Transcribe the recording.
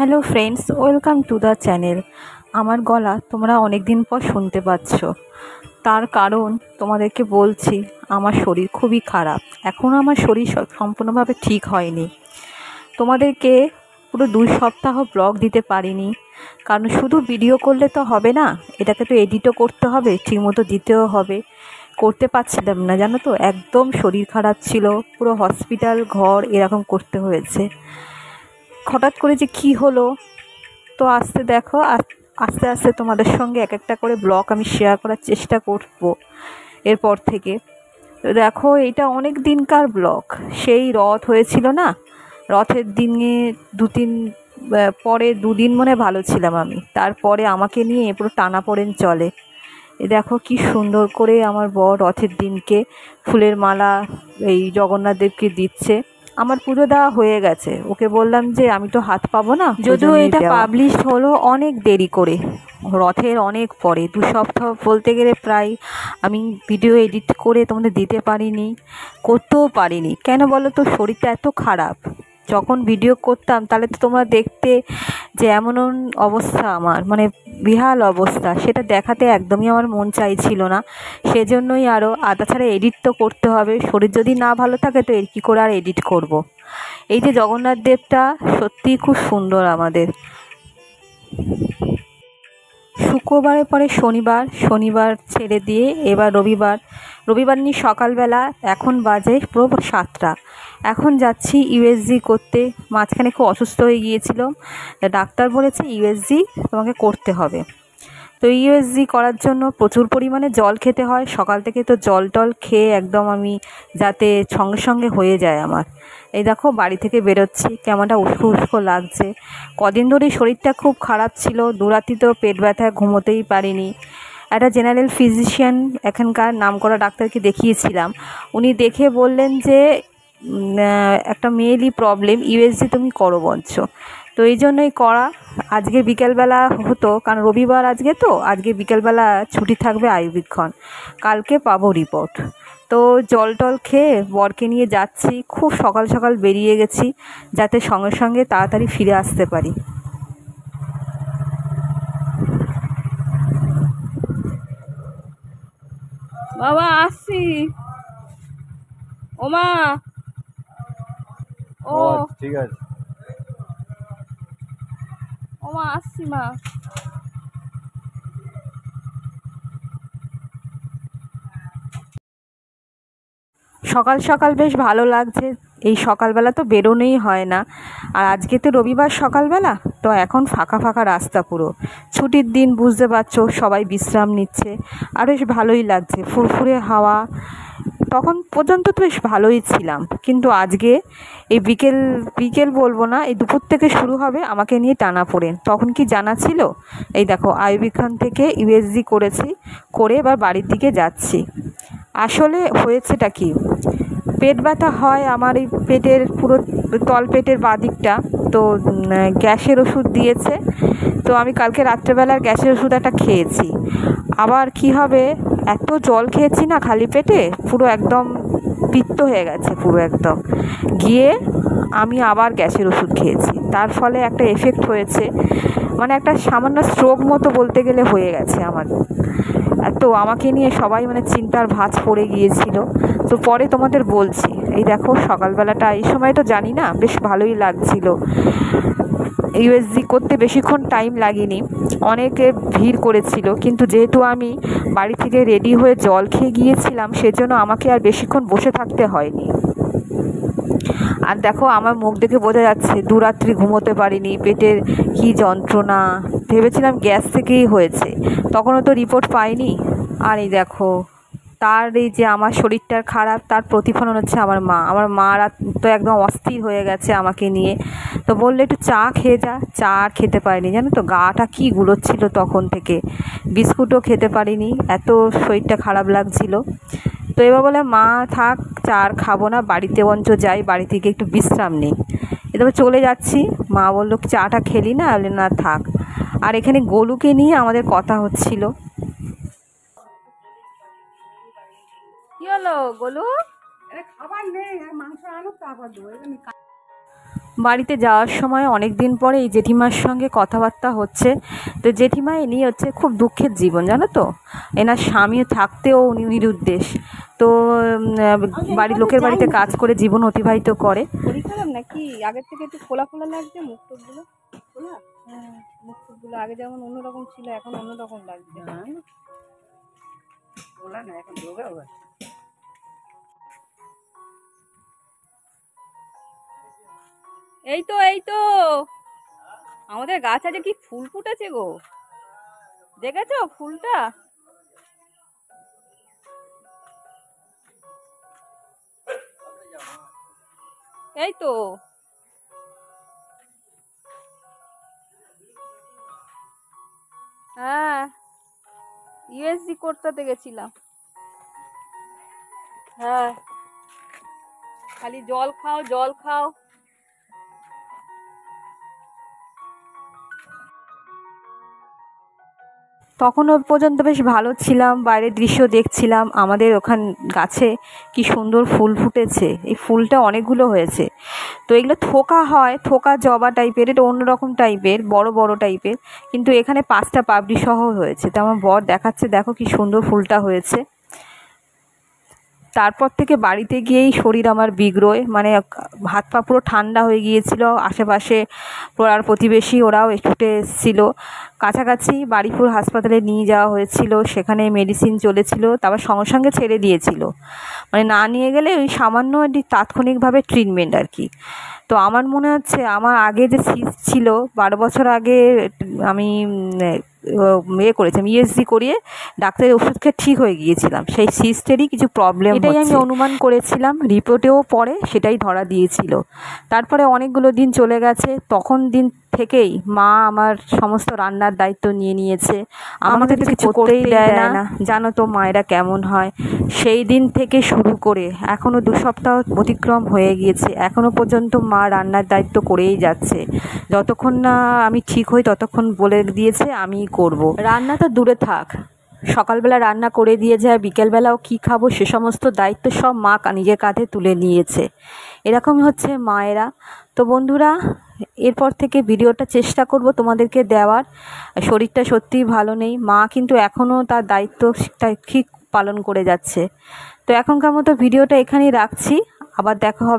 Hello friends, welcome to the channel. আমার গলা তোমরা অনেক দিন পর শুনতে পাচ্ছ, তার কারণ তোমাদেরকে বলছি আমার শরীর খুবই খারাপ। এখনও আমার শরীর সম্পূর্ণভাবে ঠিক হয়নি। তোমাদেরকে পুরো 2 সপ্তাহ ব্লগ দিতে পারিনি, কারণ শুধু ভিডিও করলে তো হবে না, এটাকে তো এডিটও করতে হবে, ঠিকমতো দিতেও হবে। করতে পারছিলাম না, জানো তো, একদম শরীর খারাপ ছিল, পুরো হসপিটাল ঘর এরকম করতে হয়েছে। হঠাৎ করে যে কী হলো, তো দেখো আস্তে আস্তে তোমাদের সঙ্গে এক একটা করে ব্লগ আমি শেয়ার করার চেষ্টা করব এরপর থেকে। তো দেখো, এটা অনেক দিনকার ব্লগ। সেই রথ হয়েছিল না, রথের দিনে 2-3 পরে 2 দিন মনে ভালো ছিলাম আমি, তারপরে আমাকে নিয়ে পুরো টানাপোড়েন চলে। দেখো কি সুন্দর করে আমার বর রথের দিনকে ফুলের মালা এই জগন্নাথ দেবকে দিচ্ছে। আমার পুজো দেওয়া হয়ে গেছে, ওকে বললাম যে আমি তো হাত পাবো না, যদিও এটা পাবলিশ হলো অনেক দেরি করে, রথের অনেক পরে, 2 সপ্তাহ বলতে গেলে প্রায় আমি ভিডিও এডিট করে তোমাদের দিতে পারিনি, করতেও পারিনি। কেন বলো তো, শরীরটা এত খারাপ। যখন ভিডিও করতাম তাহলে তো তোমরা দেখতে যে এমন অবস্থা আমার, মানে বিহাল অবস্থা, সেটা দেখাতে একদমই আমার মন চাইছিল না। সেজন্যই আরও তাছাড়া এডিট তো করতে হবে, শরীর যদি না ভালো থাকে তো কী করে আর এডিট করব। এই যে জগন্নাথ দেবটা সত্যিই খুব সুন্দর আমাদের। শুক্রবারের পরে শনিবার ছেড়ে দিয়ে এবার রবিবার নিয়ে সকালবেলা, এখন বাজে পুরো 7টা, এখন যাচ্ছি ইউএসজি করতে। মাঝখানে খুব অসুস্থ হয়ে গিয়েছিল, ডাক্তার বলেছে ইউএসজি তোমাকে করতে হবে। তো ইউএসজি করার জন্য প্রচুর পরিমাণে জল খেতে হয়। সকাল থেকে তো জল খেয়ে একদম আমি যাতে সঙ্গে সঙ্গে হয়ে যায় আমার। এই দেখো বাড়ি থেকে বেরোচ্ছি, কেমনটা উস্কো লাগছে। কদিন ধরেই শরীরটা খুব খারাপ ছিল, 2 রাতি তো পেট ব্যথায় ঘুমোতেই পারিনি। একটা জেনারেল ফিজিশিয়ান, এখানকার নামকরা ডাক্তারকে দেখিয়েছিলাম। উনি দেখে বললেন যে একটা মেয়েরই প্রবলেম, ইউএসজি তুমি করো বলছ। তো এই জন্যই করা। আজকে বিকেলবেলা হতো, কারণ রবিবার আজকে, তো আজকে বিকেলবেলা ছুটি থাকবে আয়ুবীক্ষণ, কালকে পাবো রিপোর্ট। তো জল খেয়ে বরকে নিয়ে যাচ্ছি, খুব সকাল সকাল বেরিয়ে গেছি যাতে সঙ্গে সঙ্গে তাড়াতাড়ি ফিরে আসতে পারি। বাবা আসছি, ওমা, ও ঠিক আছে, ওমা আসছি মা। সকাল সকাল বেশ ভালো লাগছে, এই সকালবেলা তো বেরোনোই হয় না। আর আজকে তো রবিবার সকালবেলা, তো এখন ফাঁকা ফাঁকা রাস্তা, পুরো ছুটির দিন, বুঝতে পারছো, সবাই বিশ্রাম নিচ্ছে। আর বেশ ভালোই লাগছে, ফুরফুরে হাওয়া। তখন পর্যন্ত তো বেশ ভালোই ছিলাম, কিন্তু আজকে এই বিকেল বলবো না, এই দুপুর থেকে শুরু হবে আমাকে নিয়ে টানাপোড়েন। তখন কি জানা ছিল? এই দেখো আইয়ুবীক্ষণ থেকে ইউএসজি করে এবার বাড়ির দিকে যাচ্ছি। আসলে হয়েছেটা কি, পেট ব্যথা হয় আমার, এই পেটের পুরো তলপেটের বাদিকটা। তো গ্যাসের ওষুধ দিয়েছে, তো আমি কালকে রাত্রেবেলার গ্যাসের ওষুধ একটা খেয়েছি। আবার কি হবে, এত জল খেয়েছি না খালি পেটে, পুরো একদম পিত্ত হয়ে গেছে পুরো একদম। গিয়ে আমি আবার গ্যাসের ওষুধ খেয়েছি, তার ফলে একটা এফেক্ট হয়েছে, মানে একটা সামান্য স্ট্রোক মতো বলতে গেলে হয়ে গেছে আমার। তো আমাকে নিয়ে সবাই মানে চিন্তার ভাঁজ পড়ে গিয়েছিল। তো পরে তোমাদের বলছি। এই দেখো সকালবেলাটা, এই সময় তো জানি না, বেশ ভালোই লাগছিল। ইউএসজি করতে বেশিক্ষণ টাইম লাগেনি, অনেকে ভিড় করেছিল, কিন্তু যেহেতু আমি বাড়ি থেকে রেডি হয়ে জল খেয়ে গিয়েছিলাম, সেজন্য আমাকে আর বেশিক্ষণ বসে থাকতে হয়নি। আর দেখো আমার মুখ দেখে বোঝা যাচ্ছে 2 রাত্রি ঘুমোতে পারিনি, পেটের কি যন্ত্রণা, ভেবেছিলাম গ্যাস থেকেই হয়েছে, তখনও তো রিপোর্ট পাইনি। আর এই দেখো, তার এই যে আমার শরীরটার খারাপ, তার প্রতিফলন হচ্ছে আমার মারা তো একদম অস্থির হয়ে গেছে আমাকে নিয়ে। তো বললে একটু চা খেয়ে যা, চা আর খেতে পারিনি, জানো তো, গাটা কি গুলোচ্ছিল তখন থেকে, বিস্কুটও খেতে পারিনি, এত শরীরটা খারাপ লাগছিল। তো এবার বলে মা থাক, চা আর খাবো না, বাড়িতে বঞ্চ যাই, বাড়ি থেকে একটু বিশ্রাম নেই। এবার চলে যাচ্ছি। মা বললো চাটা খেলি না, বলে না থাক। আর এখানে গোলুকে নিয়ে আমাদের কথা হচ্ছিল। কি হলো গোলু? খাবার নেই, মাংস আনো তারপর দেবো। বাড়িতে যাওয়ার সময় অনেক দিন পরে এই জেঠিমার সঙ্গে কথাবার্তা হচ্ছে। তো জেঠিমা ইনি হচ্ছে খুব দুঃখের জীবন, জানো তো। এনার স্বামী থাকতেও উনি নিরুদ্দেশ। তো বাড়ির লোকের বাড়িতে কাজ করে জীবন অতিবাহিত করে। শরীর খারাপ নাকি? আগের থেকে একটু ফোলা ফোলা লাগছে মুখ টুকগুলো। ফোলা? হ্যাঁ, মুখ টুকগুলো আগে যেমন অন্যরকম ছিল এখন অন্যরকম লাগছে। ফোলা না, এখন রোগা হবে। এই তো আমাদের গাছ আছে, কি ফুল ফুটেছে গো, দেখেছো ফুলটা? এই তো হ্যাঁ, ইউএসজি করতে গেছিলাম। হ্যাঁ, খালি জল খাও জল খাও। তখনও পর্যন্ত বেশ ভালো ছিলাম, বাইরের দৃশ্য দেখছিলাম। আমাদের ওখান গাছে কি সুন্দর ফুল ফুটেছে, এই ফুলটা অনেকগুলো হয়েছে। তো এগুলো থোকা হয়, থোকা জবা টাইপের, এটা অন্যরকম টাইপের, বড় বড় টাইপের। কিন্তু এখানে 5টা পাপড়ি সহ হয়েছে। তো আমার বর দেখাচ্ছে, দেখো কি সুন্দর ফুলটা হয়েছে। তারপর থেকে বাড়িতে গিয়েই শরীর আমার বিগড়োয়, মানে হাত পা পুরো ঠান্ডা হয়ে গিয়েছিল। আশেপাশে পাড়ার প্রতিবেশী ওরাও ছুটে এসেছিলো। কাছাকাছি বারুইপুর হাসপাতালে নিয়ে যাওয়া হয়েছিল, সেখানে মেডিসিন চলেছিল, তারপর সঙ্গে সঙ্গে ছেড়ে দিয়েছিল। মানে না নিয়ে গেলে ওই সামান্য তাৎক্ষণিকভাবে ট্রিটমেন্ট আর কি। তো আমার মনে হচ্ছে আমার আগে যে সিস্ট ছিল 12 বছর আগে, আমি করেছিলাম ইএসজি করিয়ে ডাক্তারের ওষুধ খেয়ে ঠিক হয়ে গিয়েছিলাম। সেই সিস্টেরই কিছু প্রবলেম, এটাই আমি অনুমান করেছিলাম। রিপোর্টেও পরে সেটাই ধরা দিয়েছিল। তারপরে অনেকগুলো দিন চলে গেছে, তখন দিন থেকেই মা আমার সমস্ত রান্নার দায়িত্ব নিয়ে নিয়েছে। আমাকে তো কিছু করতেই দেয় না, জানো তো মায়েরা কেমন হয়। সেই দিন থেকে শুরু করে এখনও 2 সপ্তাহ অতিক্রম হয়ে গিয়েছে, এখনও পর্যন্ত মা রান্নার দায়িত্ব করেই যাচ্ছে। যতক্ষণ না আমি ঠিক হই ততক্ষণ বলে দিয়েছে আমি করব। রান্না তো দূরে থাক, সকালবেলা রান্না করে দিয়ে যায়, বিকেলবেলাও কি খাবো সে সমস্ত দায়িত্ব সব মা নিজের কাঁধে তুলে নিয়েছে। এরকমই হচ্ছে মায়েরা। তো বন্ধুরা, এরপর থেকে ভিডিওটা চেষ্টা করব তোমাদেরকে দেওয়ার। শরীরটা সত্যিই ভালো নেই, মা কিন্তু এখনও তার দায়িত্বটা ঠিক পালন করে যাচ্ছে। তো এখনকার মতো ভিডিওটা এখানেই রাখছি, আবার দেখা হবে।